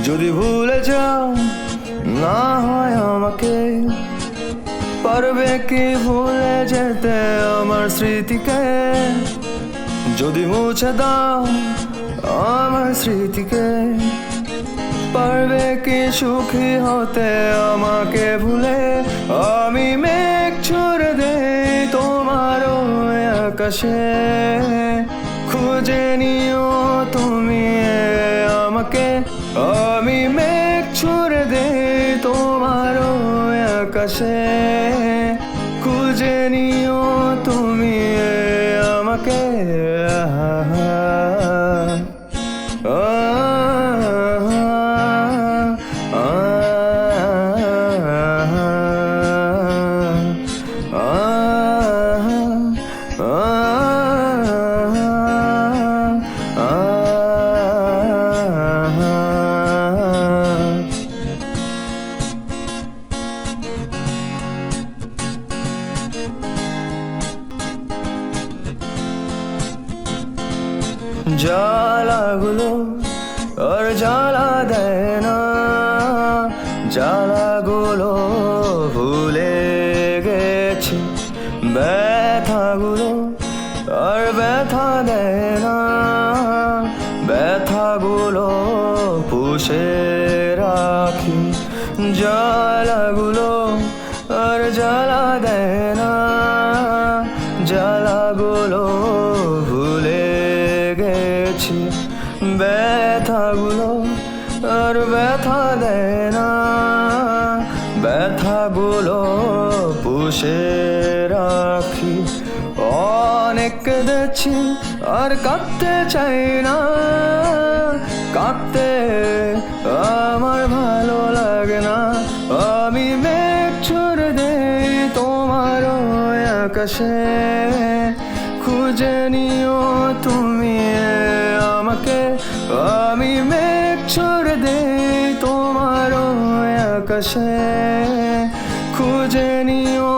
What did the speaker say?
যদি ভুলে যাও না হয় আমাকে, পারবে কি ভুলে যেতে আমার স্মৃতিকে? যদি মুছে দাও আমার স্মৃতিকে, পারবে কি সুখী হতে আমাকে ভুলে? আমি মেঘ ছুড়ে দেই তোমার ওই আকাশে, খুঁজে নিও তুমি আমাকে। আমি মেঘ ছুড়ে দেই তোমার ওই আকাশে, খুঁজে নিও তুমি আমাকে। জ্বালাগুলো আর জ্বালা দেয় না, জ্বালাগুলো ভুলে গেছি। ব্যথাগুলো আর ব্যথা দেয় না, ব্যথাগুলো পুষে রাখি। জ্বালাগুলো আর জ্বালা দেয় না, জ্বালাগুলো ভুলে গেছি। ব্যথাগুলো আর ব্যথা দেয় না, ব্যথাগুলো পুষে রাখি। অনেক কেঁদেছি আর কাঁদতে চাই না, কাঁদতে আমার ভালো লাগে না। আমি মেঘ ছুড়ে দেই তোমার ওই আকাশে, খুঁজে নিও তুমি আমাকে। আমি মেঘ ছুড়ে দেই তোমার ওই আকাশে, খুঁজে নিও